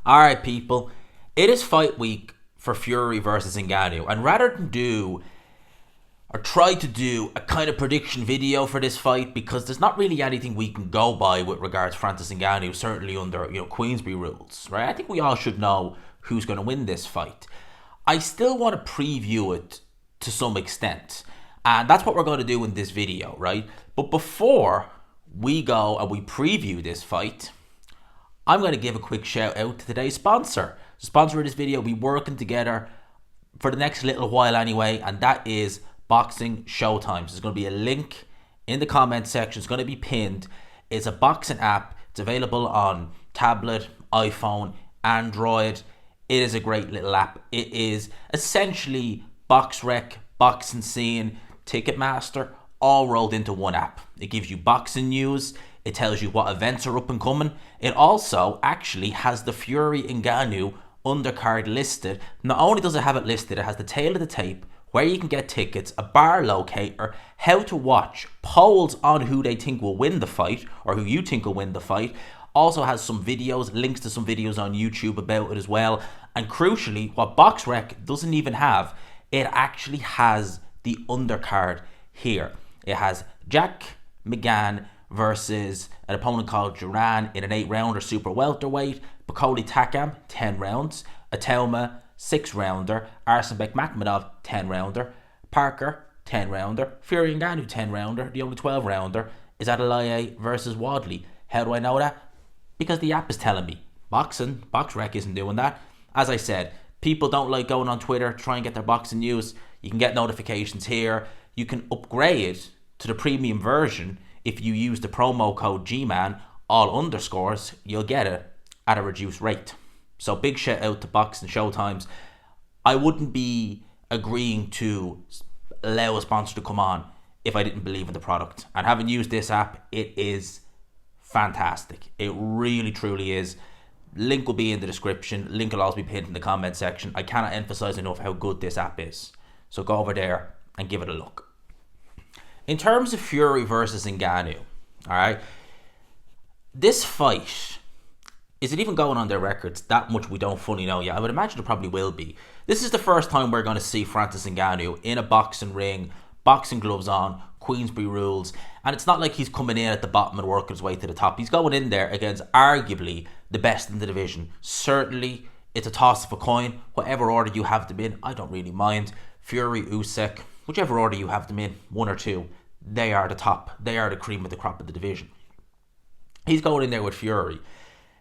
Alright, people. It is fight week for Fury versus Ngannou. And rather than do or try to do a kind of prediction video for this fight, because there's not really anything we can go by with regards to Francis Ngannou, certainly under Queensberry rules, right? I think we all should know who's going to win this fight. I still want to preview it to some extent, and that's what we're going to do in this video, right? But before we go and we preview this fight, I'm going to give a quick shout out to today's sponsor. The sponsor of this video will be working together for the next little while anyway, and that is Boxing Showtimes. There's going to be a link in the comment section. It's going to be pinned. It's a boxing app. It's available on tablet, iPhone, Android. It is a great little app. It is essentially BoxRec, Boxing Scene, Ticketmaster, all rolled into one app. It gives you boxing news. It tells you what events are up and coming. It also actually has the Fury Ngannou undercard listed. Not only does it have it listed, it has the tail of the tape, where you can get tickets, a bar locator, how to watch, polls on who they think will win the fight, or who you think will win the fight. Also has some videos, links to some videos on YouTube about it as well. And crucially, what BoxRec doesn't even have, it actually has the undercard here. It has Jack McGann versus an opponent called Duran in an 8-rounder super welterweight, Bakoli Takam, 10 rounds, Atauma, 6-rounder, Arsenbek Makhmadov, 10-rounder, Parker, 10-rounder, Fury Ngannou, 10-rounder. The only 12-rounder is Adelaide versus Wadley. How do I know that? Because the app is telling me. BoxRec isn't doing that. As I said, people don't like going on Twitter, try and get their boxing news. You can get notifications here. You can upgrade to the premium version if you use the promo code GMAN, all underscores. You'll get it at a reduced rate. So big shout out to Boxing Showtimes. I wouldn't be agreeing to allow a sponsor to come on if I didn't believe in the product. And having used this app, it is fantastic. It really, truly is. Link will be in the description. Link will also be pinned in the comment section. I cannot emphasize enough how good this app is. So go over there and give it a look. In terms of Fury versus Ngannou, alright, this fight, is it even going on their records? That much we don't fully know yet. I would imagine it probably will be. This is the first time we're going to see Francis Ngannou in a boxing ring, boxing gloves on, Queensberry rules, and it's not like he's coming in at the bottom and working his way to the top. He's going in there against arguably the best in the division. Certainly, it's a toss of a coin. Whatever order you have them in, I don't really mind. Fury, Usyk, whichever order you have them in, one or two, they are the top. They are the cream of the crop of the division. He's going in there with Fury.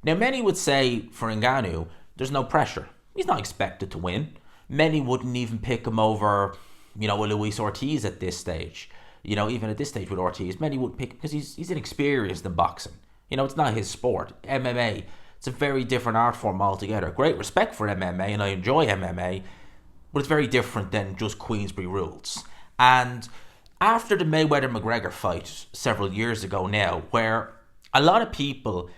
Now, many would say for Ngannou, there's no pressure. He's not expected to win. Many wouldn't even pick him over, a Luis Ortiz at this stage. Even at this stage with Ortiz, many wouldn't pick him because he's inexperienced in boxing. It's not his sport. MMA, it's a very different art form altogether. Great respect for MMA, and I enjoy MMA, but it's very different than just Queensberry rules. And after the Mayweather-McGregor fight several years ago now, where a lot of people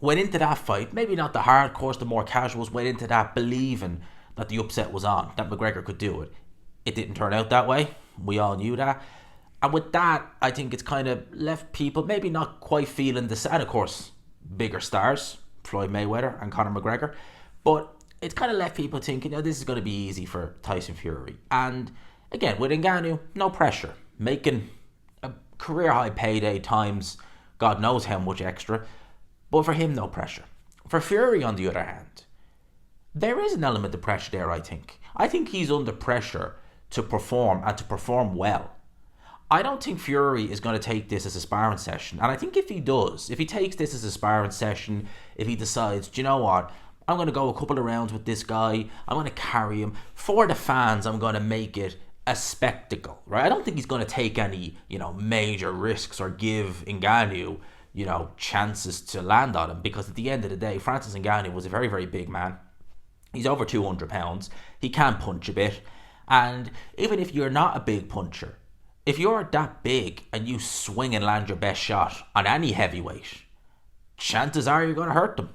went into that fight, maybe not the hardcores, the more casuals, went into that believing that the upset was on, that McGregor could do it. It didn't turn out that way. We all knew that. And with that, I think it's kind of left people maybe not quite feeling the... And of course, bigger stars, Floyd Mayweather and Conor McGregor. But it's kind of left people thinking, this is going to be easy for Tyson Fury. And again, with Ngannou, no pressure. Making a career-high payday times God knows how much extra. But for him, no pressure. For Fury, on the other hand, there is an element of pressure there, I think. I think he's under pressure to perform, and to perform well. I don't think Fury is going to take this as a sparring session. And I think if he does, if he takes this as a sparring session, if he decides, do you know what, I'm going to go a couple of rounds with this guy, I'm going to carry him. For the fans, I'm going to make it a spectacle, right? I don't think he's going to take any, major risks or give Ngannou, chances to land on him, because at the end of the day, Francis Ngannou was a very, very big man. He's over 200 pounds. He can punch a bit. And even if you're not a big puncher, if you're that big and you swing and land your best shot on any heavyweight, chances are you're going to hurt them.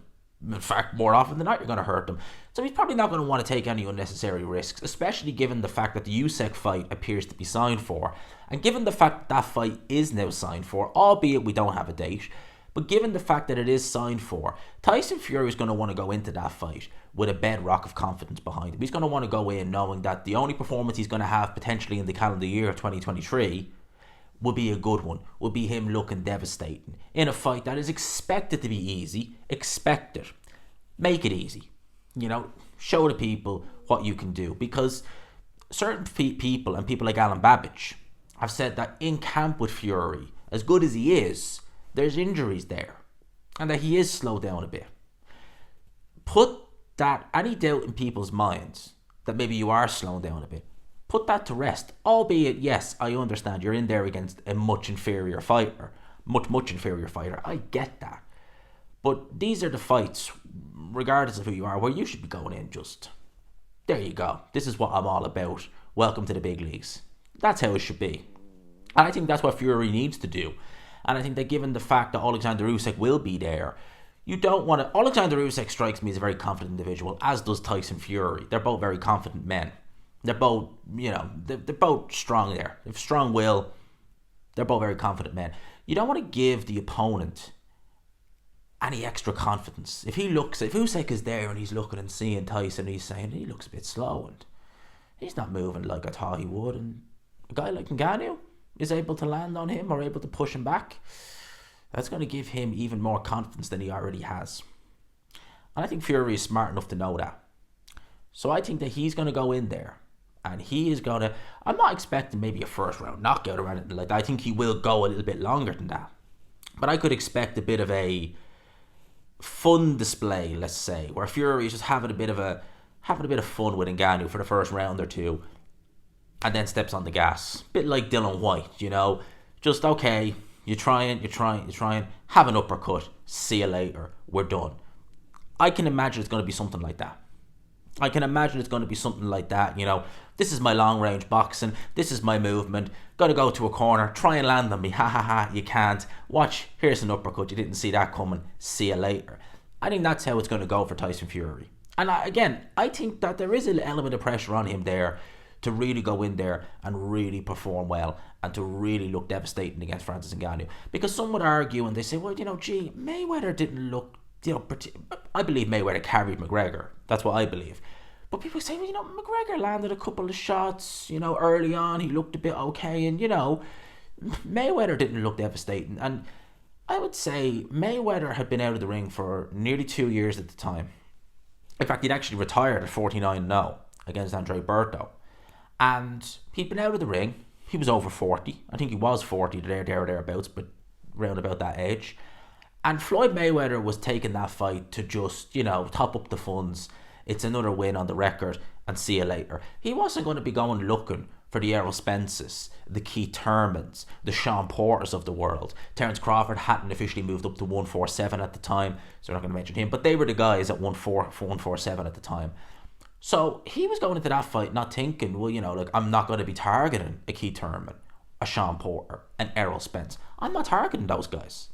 In fact, more often than not, you're going to hurt them. So he's probably not going to want to take any unnecessary risks, especially given the fact that the Usyk fight appears to be signed for. And given the fact that fight is now signed for, albeit we don't have a date, But given the fact that it is signed for, Tyson Fury is going to want to go into that fight with a bedrock of confidence behind him. He's going to want to go in knowing that the only performance he's going to have potentially in the calendar year of 2023 will be a good one, will be him looking devastating in a fight that is expected to be easy. Expect it. Make it easy. Show the people what you can do, because certain people and people like Alan Babbage have said that in camp with Fury, as good as he is, there's injuries there and that he is slowed down a bit. Put that, any doubt in people's minds that maybe you are slowing down a bit, put that to rest. Albeit, yes, I understand you're in there against a much inferior fighter. Much inferior fighter. I get that. But these are the fights, regardless of who you are, where you should be going in just, there you go. This is what I'm all about. Welcome to the big leagues. That's how it should be. And I think that's what Fury needs to do. And I think that given the fact that Alexander Usyk will be there, you don't want to... Alexander Usyk strikes me as a very confident individual, as does Tyson Fury. They're both very confident men. They're both, they're both strong there. They have strong will. They're both very confident men. You don't want to give the opponent any extra confidence. If Usyk is there and he's looking and seeing Tyson, he's saying he looks a bit slow and he's not moving like I thought he would, and a guy like Ngannou is able to land on him or able to push him back, that's going to give him even more confidence than he already has. And I think Fury is smart enough to know that. So I think that he's going to go in there and he is going to... I'm not expecting maybe a first round knockout or anything like that. I think he will go a little bit longer than that. But I could expect a bit of a fun display, let's say, where Fury is just having a bit of fun with Ngannou for the first round or two, and then steps on the gas. Bit like Dylan White, just okay, you're trying, have an uppercut, see you later, we're done. I can imagine it's going to be something like that. This is my long range boxing, this is my movement, gotta go to a corner, try and land on me, you can't, watch, here's an uppercut, you didn't see that coming, see you later. I think that's how it's going to go for Tyson Fury. And I think that there is an element of pressure on him there to really go in there and really perform well and to really look devastating against Francis Ngannou. Because some would argue and they say, well, Mayweather didn't look, I believe Mayweather carried McGregor. That's what I believe. But people say, well, McGregor landed a couple of shots, early on, he looked a bit okay, and, Mayweather didn't look devastating. And I would say Mayweather had been out of the ring for nearly 2 years at the time. In fact, he'd actually retired at 49-0 against Andre Berto. And he'd been out of the ring. He was over 40. I think he was 40 thereabouts, but round about that age. And Floyd Mayweather was taking that fight to just, top up the funds. It's another win on the record and see you later. He wasn't going to be going looking for the Errol Spences, the Keith Thurmans, the Sean Porters of the world. Terence Crawford hadn't officially moved up to 147 at the time, so we're not going to mention him. But they were the guys at 147 at the time. So he was going into that fight not thinking, I'm not going to be targeting a Keith Thurman, a Sean Porter, an Errol Spence. I'm not targeting those guys.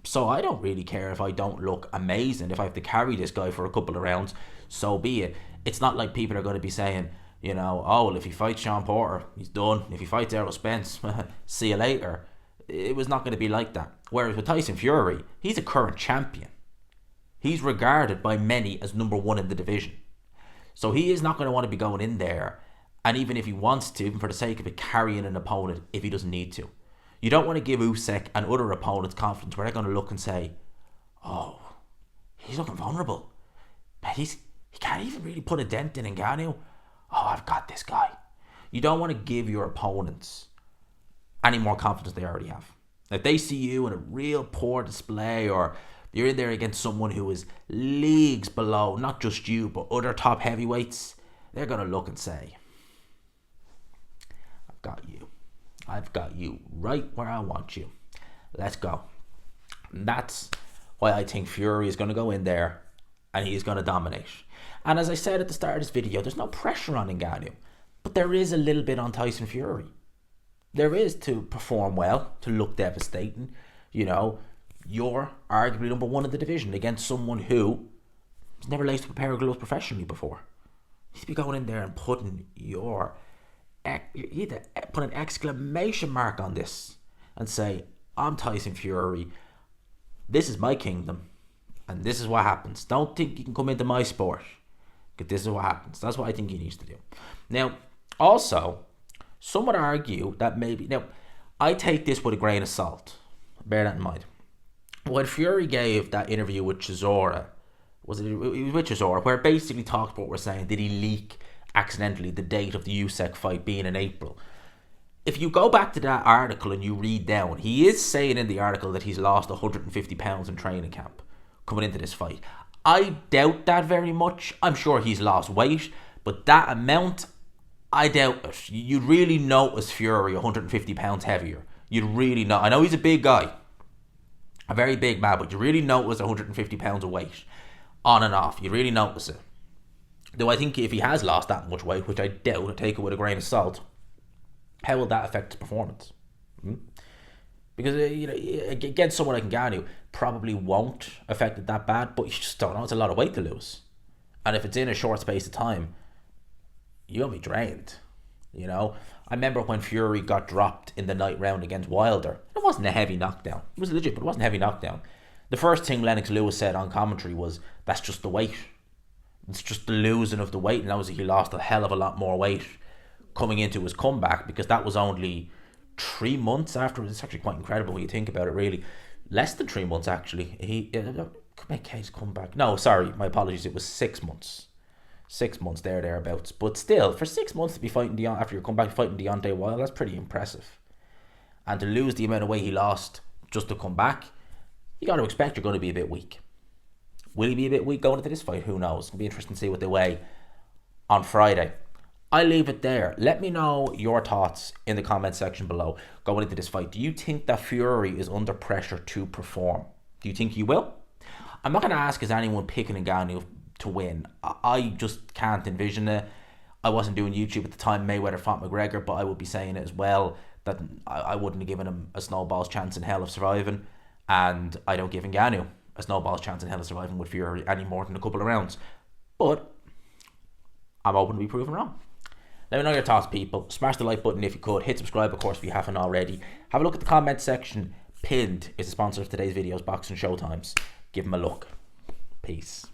So I don't really care if I don't look amazing. If I have to carry this guy for a couple of rounds, so be it. It's not like people are going to be saying, if he fights Sean Porter, he's done. If he fights Errol Spence, see you later. It was not going to be like that. Whereas with Tyson Fury, he's a current champion. He's regarded by many as number one in the division. So he is not going to want to be going in there, and even if he wants to, even for the sake of it, carrying an opponent if he doesn't need to. You don't want to give Usyk and other opponents confidence where they're going to look and say, oh, he's looking vulnerable. But he can't even really put a dent in Ngannou. Oh, I've got this guy. You don't want to give your opponents any more confidence they already have. If they see you in a real poor display, or you're in there against someone who is leagues below, not just you, but other top heavyweights, they're going to look and say, I've got you. I've got you right where I want you. Let's go. And that's why I think Fury is going to go in there and he's going to dominate. And as I said at the start of this video, there's no pressure on Ngannou, but there is a little bit on Tyson Fury. There is to perform well, to look devastating. You're arguably number one in the division against someone who has never laced up a pair of gloves professionally before. You need to be going in there and putting put an exclamation mark on this and say, I'm Tyson Fury. This is my kingdom, and this is what happens. Don't think you can come into my sport, because this is what happens. That's what I think he needs to do. Now, also, some would argue that maybe... Now, I take this with a grain of salt. Bear that in mind. When Fury gave that interview with Chisora, it was with Chisora, where it basically talked about what we're saying, did he leak accidentally the date of the Usyk fight being in April? If you go back to that article and you read down, he is saying in the article that he's lost 150 pounds in training camp coming into this fight. I doubt that very much. I'm sure he's lost weight, but that amount, I doubt it. You'd really notice Fury 150 pounds heavier. You'd really know. I know he's a big guy, a very big man, but you really notice 150 pounds of weight on and off. You really notice it. Though I think if he has lost that much weight, which I doubt, I take it with a grain of salt, how will that affect his performance? Because, against someone like Ngannou, probably won't affect it that bad, but you just don't know. It's a lot of weight to lose. And if it's in a short space of time, you'll be drained. I remember when Fury got dropped in the night round against Wilder. It wasn't a heavy knockdown. It was legit, but it wasn't a heavy knockdown. The first thing Lennox Lewis said on commentary was, that's just the weight. It's just the losing of the weight. And obviously he lost a hell of a lot more weight coming into his comeback, because that was only 3 months after. It's actually quite incredible when you think about it, really. Less than 3 months, actually. He could make his comeback. No, sorry, my apologies. It was 6 months. 6 months thereabouts. But still, for 6 months to be fighting after your comeback, fighting Deontay Wilder, that's pretty impressive. And to lose the amount of weight he lost just to come back, you got to expect you're going to be a bit weak. Will he be a bit weak going into this fight? Who knows? It'll be interesting to see what they weigh on Friday. I leave it there. Let me know your thoughts in the comment section below going into this fight. Do you think that Fury is under pressure to perform? Do you think he will? I'm not going to ask, is anyone picking Ngannou to win? I just can't envision it. I wasn't doing YouTube at the time Mayweather fought McGregor, but I would be saying it as well, that I wouldn't have given him a snowball's chance in hell of surviving, and I don't give Ngannou a snowball's chance in hell of surviving with Fury any more than a couple of rounds. But I'm open to be proven wrong. Let me know your thoughts, people. Smash the like button if you could. Hit subscribe, of course, if you haven't already. Have a look at the comment section. Pinned is the sponsor of today's videos, Boxing Showtimes. Give them a look. Peace.